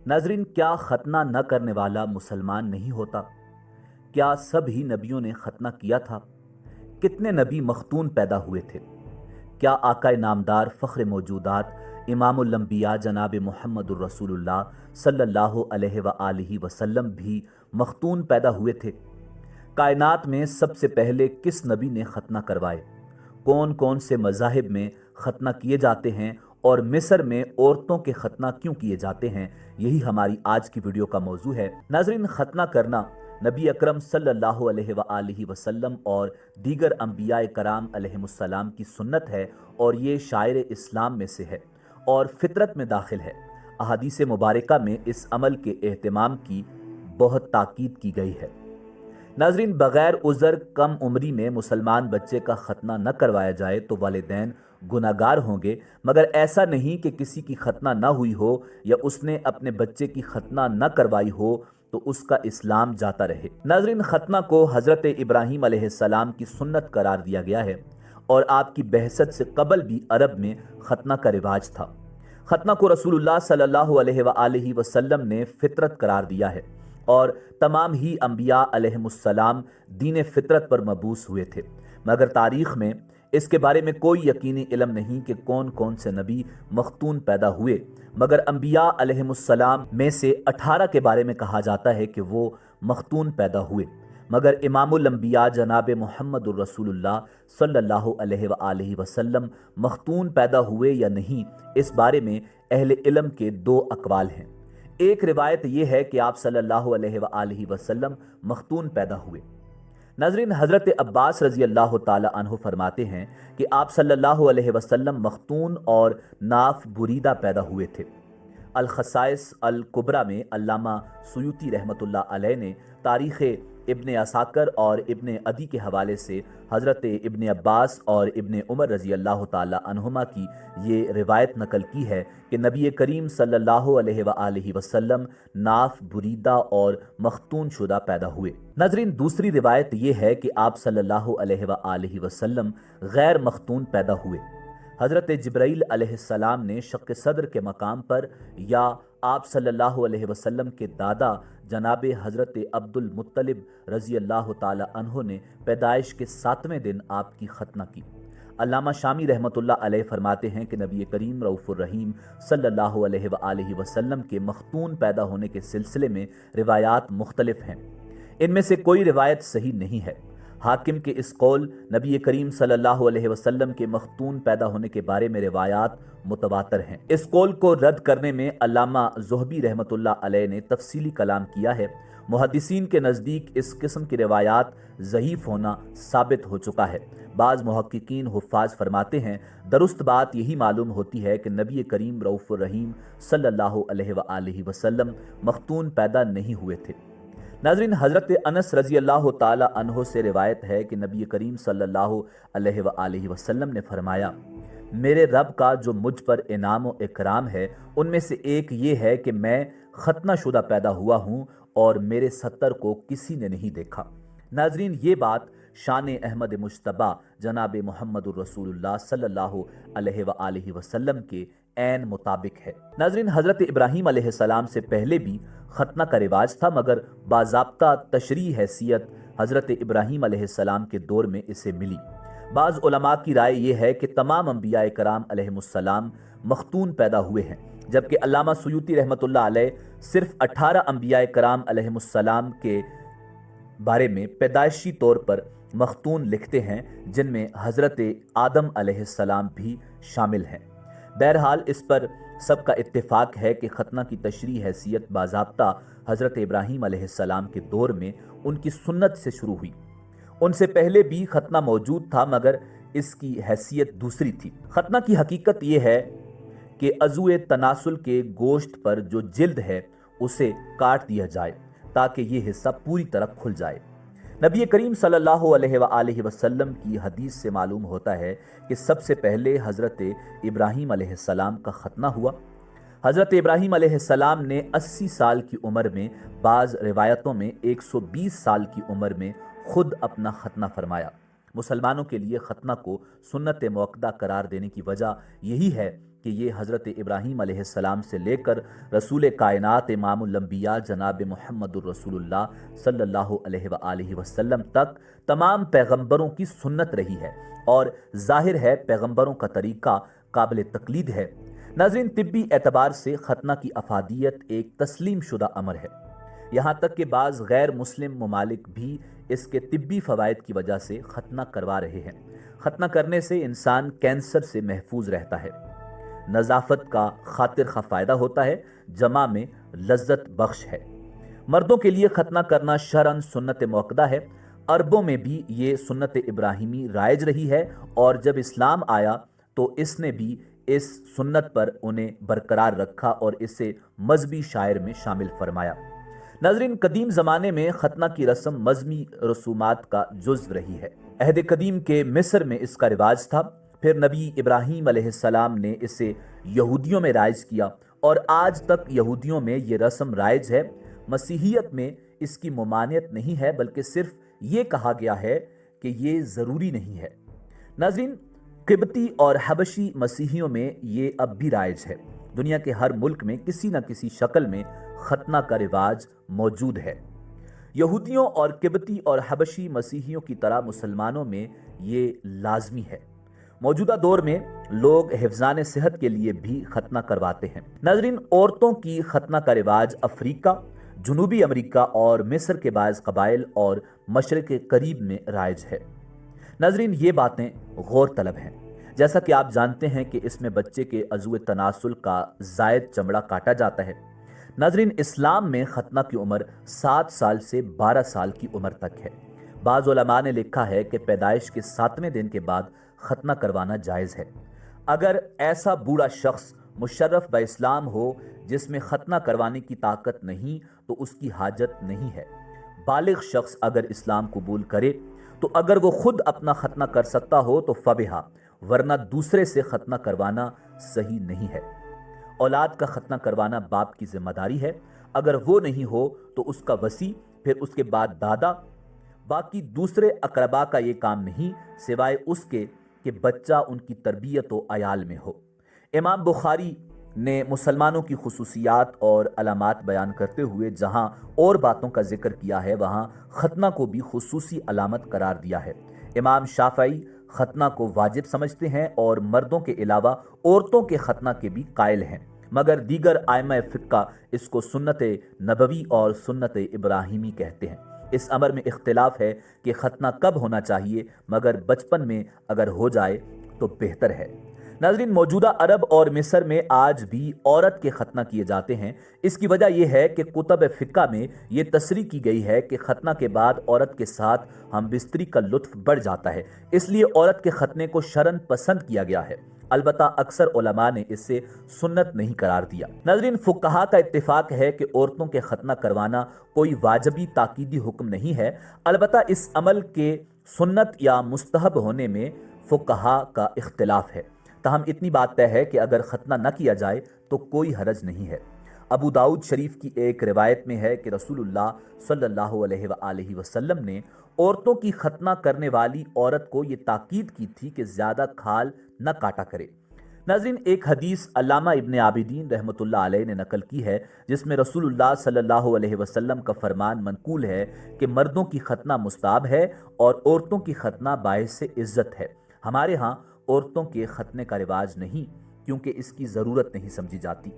नाजरीन, क्या खतना न करने वाला मुसलमान नहीं होता? क्या सब ही नबियों ने खतना किया था? कितने नबी मखतून पैदा हुए थे? क्या आकाए नामदार फ़ख्र मौजूदात इमामुल अंबिया जनाब मुहम्मदुर रसूलुल्लाह सल्लल्लाहु अलैहि व आलिहि वसल्लम भी मखतून पैदा हुए थे? कायनात में सबसे पहले किस नबी ने खतना करवाए? कौन कौन से मज़ाहिब में खतना किए जाते हैं और मिस्र में औरतों के खतना क्यों किए जाते हैं? यही हमारी आज की वीडियो का मौजू है। नाजरीन, खतना करना नबी अकरम सल्लल्लाहु अलैहि व आलिहि वसल्लम और दीगर अंबियाए कराम अलैहिमुस्सलाम की सुन्नत है और ये शायर इस्लाम में से है और फितरत में दाखिल है। अहादीस मुबारका में इस अमल के एहतमाम की बहुत ताकीद की गई है। नाजरीन, बग़ैर उज़र कम उम्री में मुसलमान बच्चे का खतना न करवाया जाए तो वालिदैन गुनाहगार होंगे, मगर ऐसा नहीं कि किसी की खतना न हुई हो या उसने अपने बच्चे की खतना न करवाई हो तो उसका इस्लाम जाता रहे। नाजरीन, खतना को हज़रत इब्राहीम अलैहिस्सलाम की सुन्नत करार दिया गया है और आपकी बहसत से कबल भी अरब में खतना का रिवाज था। खतना को रसूलुल्लाह सल्लल्लाहु अलैहि वसल्लम ने फितरत करार दिया है और तमाम ही अंबिया अलैहिमुस्सलाम दीन फितरत पर मबूस हुए थे, मगर तारीख में इसके बारे में कोई यकीनी इल्म नहीं कि कौन कौन से नबी मखतून पैदा हुए। मगर अंबिया अलैहिमुस्सलाम में से 18 के बारे में कहा जाता है कि वो मखतून पैदा हुए, मगर इमामुल अंबिया जनाब मुहम्मदुर रसूलुल्लाह सल्लल्लाहु अलैहि व आलिहि वसल्लम मखतून पैदा हुए या नहीं, इस बारे में अहले इल्म के दो अकवाल हैं। एक रिवायत यह है कि आप सल्लल्लाहु अलैहि व आलिहि वसल्लम मखतून पैदा हुए। नाजरीन, हज़रत अब्बास रज़ी अल्लाह ताला अन्हु फरमाते हैं कि आप सल्लल्लाहु अलैहि वसल्लम मखतून और नाफ बुरीदा पैदा हुए थे। अल खसाइस अल कुबरा में अल्लामा सुयूती रहमतुल्लाह अलैह ने तारीख़ इब्ने असाकर और इब्ने अदी के हवाले से हज़रत इब्ने अब्बास और इब्ने उमर रज़ी अल्लाह ताला अन्हुमा की ये रिवायत नकल की है कि नबी करीम सल्लल्लाहु अलैहि व आलिहि वसल्लम नाफ बुरीदा और मखतून शुदा पैदा हुए। नाज़रीन, दूसरी रिवायत ये है कि आप सल्लल्लाहु अलैहि व आलिहि वसल्लम गैर मखतून पैदा हुए। हज़रत जिब्राईल अलैहिस्सलाम ने शक़ सद्र के मकाम पर या आप सल्लल्लाहु अलैहि वसल्लम के दादा जनाब हज़रत अब्दुल मुत्तलिब रज़ी अल्लाह ताला अन्हो ने पैदाइश के 7वें दिन आपकी खतना की। अल्लामा शामी रहमतुल्लाह अलैह फरमाते हैं कि नबी करीम रऊफ़ुर रहीम सल्लल्लाहु अलैहि व आलिहि वसल्लम के मखतून पैदा होने के सिलसिले में रिवायात मुख्तलिफ हैं। इनमें से कोई रिवायत सही नहीं है। हाकिम के इस कौल नबी करीम सल्लल्लाहु अलैहि वसल्लम के मखतून पैदा होने के बारे में रिवायात मुतवातर हैं। इस कौल को रद्द करने में अल्लामा ज़ुहबी रहमतुल्लाह अलैह ने तफसीली कलाम किया है। मुहद्दिसीन के नज़दीक इस किस्म की रिवायात ज़ईफ़ होना साबित हो चुका है। बाज़ मुहक्किकीन हुफ़्फ़ाज़ फरमाते हैं, दुरुस्त बात यही मालूम होती है कि नबी करीम रऊफ़ुर रहीम सल्लल्लाहु अलैहि व आलिहि वसल्लम मखतून पैदा नहीं हुए थे। नाज़रीन, हज़रत अनस रज़ी अल्लाह ताला अन्हो से रिवायत है कि नबी करीम सल्लल्लाहु अलैहि व आलिहि वसल्लम ने फरमाया, मेरे रब का जो मुझ पर इनाम व इकराम है उनमें से एक ये है कि मैं खतना शुदा पैदा हुआ हूँ और मेरे सत्तर को किसी ने नहीं देखा। नाज़रीन, ये बात शान अहमद मुश्तबा जनाब मुहम्मदुर रसूलुल्लाह सल्लल्लाहु अलैहि व आलिहि वसल्लम के ऐन मुताबिक है। नाज़रीन, हज़रत इब्राहीम अलैहिस्सलाम से पहले भी खतना का रिवाज था, मगर बाज़ाब्ता तशरीह हैसियत हज़रत इब्राहीम अलैहिस्सलाम के दौर में इसे मिली। बाज़ उलमा की राय यह है कि तमाम अंबिया कराम अलैहिमुस्सलाम मखतून पैदा हुए हैं, जबकि अल्लामा सुयूती रहमतुल्लाह अलैह सिर्फ 18 अंबिया कराम अलैहिमुस्सलाम के बारे में पैदाइशी तौर पर मखतून लिखते हैं, जिनमें हज़रत आदम अलैहिस्सलाम भी शामिल हैं। बहरहाल, इस पर सबका इत्तेफाक है कि खतना की तशरीह हैसियत बाज़ाब्ता हज़रत इब्राहीम अलैहिस्सलाम के दौर में उनकी सुन्नत से शुरू हुई। उनसे पहले भी खतना मौजूद था, मगर इसकी हैसियत दूसरी थी। खतना की हकीकत यह है कि अज़ुए तनासुल के गोश्त पर जो जिल्द है उसे काट दिया जाए ताकि ये हिस्सा पूरी तरह खुल जाए। नबी करीम सल्लल्लाहु अलैहि व आलिहि वसल्लम की हदीस से मालूम होता है कि सबसे पहले हज़रत इब्राहीम अलैहिस्सलाम का खतना हुआ। हज़रत इब्राहीम अलैहिस्सलाम ने 80 साल की उम्र में, बाज़ रिवायतों में 120 साल की उम्र में खुद अपना खतना फरमाया। मुसलमानों के लिए खतना को सुन्नत मुअक्कदा करार देने की वजह यही है کہ یہ حضرت ابراہیم علیہ السلام سے لے کر رسول کائنات امام الانبیاء جناب محمد الرسول اللہ صلی اللہ علیہ وآلہ وسلم تک تمام پیغمبروں کی سنت رہی ہے اور ظاہر ہے پیغمبروں کا طریقہ قابل تقلید ہے۔ ناظرین، طبی اعتبار سے ختنہ کی افادیت ایک تسلیم شدہ امر ہے، یہاں تک کہ بعض غیر مسلم ممالک بھی اس کے طبی فوائد کی وجہ سے ختنہ کروا رہے ہیں۔ ختنہ کرنے سے انسان کینسر سے محفوظ رہتا ہے، نظافت کا خاطر خواہ فائدہ ہوتا ہے، جمع میں لذت بخش ہے۔ مردوں کے لیے ختنہ کرنا شرعاً سنت موقدہ ہے۔ عربوں میں بھی یہ سنت ابراہیمی رائج رہی ہے اور جب اسلام آیا تو اس نے بھی اس سنت پر انہیں برقرار رکھا اور اسے مذہبی شاعر میں شامل فرمایا۔ ناظرین، قدیم زمانے میں ختنہ کی رسم مذہبی رسومات کا جزو رہی ہے۔ عہد قدیم کے مصر میں اس کا رواج تھا، پھر نبی ابراہیم علیہ السلام نے اسے یہودیوں میں رائج کیا اور آج تک یہودیوں میں یہ رسم رائج ہے۔ مسیحیت میں اس کی ممانعت نہیں ہے، بلکہ صرف یہ کہا گیا ہے کہ یہ ضروری نہیں ہے۔ ناظرین، قبطی اور حبشی مسیحیوں میں یہ اب بھی رائج ہے۔ دنیا کے ہر ملک میں کسی نہ کسی شکل میں ختنہ کا رواج موجود ہے۔ یہودیوں اور قبطی اور حبشی مسیحیوں کی طرح مسلمانوں میں یہ لازمی ہے۔ موجودہ دور میں لوگ حفظان صحت کے لیے بھی ختنہ کرواتے ہیں۔ ناظرین، عورتوں کی ختنہ کا رواج افریقہ، جنوبی امریکہ اور مصر کے بعض قبائل اور مشرق قریب میں رائج ہے۔ ناظرین، یہ باتیں غور طلب ہیں، جیسا کہ آپ جانتے ہیں کہ اس میں بچے کے عضو تناسل کا زائد چمڑا کاٹا جاتا ہے۔ ناظرین، اسلام میں ختنہ کی عمر 7 سال سے 12 سال کی عمر تک ہے۔ بعض علماء نے لکھا ہے کہ پیدائش کے 7ویں دن کے بعد ختنہ کروانا جائز ہے۔ اگر ایسا بوڑھا شخص مشرف با اسلام ہو جس میں ختنہ کروانے کی طاقت نہیں تو اس کی حاجت نہیں ہے۔ بالغ شخص اگر اسلام قبول کرے تو اگر وہ خود اپنا ختنہ کر سکتا ہو تو فبہا، ورنہ دوسرے سے ختنہ کروانا صحیح نہیں ہے۔ اولاد کا ختنہ کروانا باپ کی ذمہ داری ہے، اگر وہ نہیں ہو تو اس کا وصی، پھر اس کے بعد دادا، باقی دوسرے اقربا کا یہ کام نہیں سوائے اس کے کہ بچہ ان کی تربیت و عیال میں ہو۔ امام بخاری نے مسلمانوں کی خصوصیات اور علامات بیان کرتے ہوئے جہاں اور باتوں کا ذکر کیا ہے وہاں ختنہ کو بھی خصوصی علامت قرار دیا ہے۔ امام شافعی ختنہ کو واجب سمجھتے ہیں اور مردوں کے علاوہ عورتوں کے ختنہ کے بھی قائل ہیں، مگر دیگر ائمہ فقہ اس کو سنت نبوی اور سنت ابراہیمی کہتے ہیں۔ اس امر میں اختلاف ہے کہ ختنہ کب ہونا چاہیے، مگر بچپن میں اگر ہو جائے تو بہتر ہے۔ ناظرین، موجودہ عرب اور مصر میں آج بھی عورت کے ختنہ کیے جاتے ہیں۔ اس کی وجہ یہ ہے کہ کتب فقہ میں یہ تصریح کی گئی ہے کہ ختنہ کے بعد عورت کے ساتھ ہم بستری کا لطف بڑھ جاتا ہے، اس لیے عورت کے ختنے کو شرعاً پسند کیا گیا ہے۔ البتہ اکثر علماء نے اسے سنت نہیں قرار دیا۔ ناظرین، فقہاء کا اتفاق ہے کہ عورتوں کے ختنہ کروانا کوئی واجبی تاکیدی حکم نہیں ہے، البتہ اس عمل کے سنت یا مستحب ہونے میں فقہاء کا اختلاف ہے۔ تاہم اتنی بات طے ہے کہ اگر ختنہ نہ کیا جائے تو کوئی حرج نہیں ہے۔ ابو داؤد شریف کی ایک روایت میں ہے کہ رسول اللہ صلی اللہ علیہ وآلہ وسلم نے عورتوں کی ختنہ کرنے والی عورت کو یہ تاکید کی تھی کہ زیادہ کھال نہ کاٹا کرے۔ ناظرین، ایک حدیث علامہ ابن عابدین رحمۃ اللہ علیہ نے نقل کی ہے جس میں رسول اللہ صلی اللہ علیہ وسلم کا فرمان منقول ہے کہ مردوں کی ختنہ مستحب ہے اور عورتوں کی ختنہ باعث عزت ہے۔ ہمارے ہاں عورتوں کے ختنے کا رواج نہیں، کیونکہ اس کی ضرورت نہیں سمجھی جاتی۔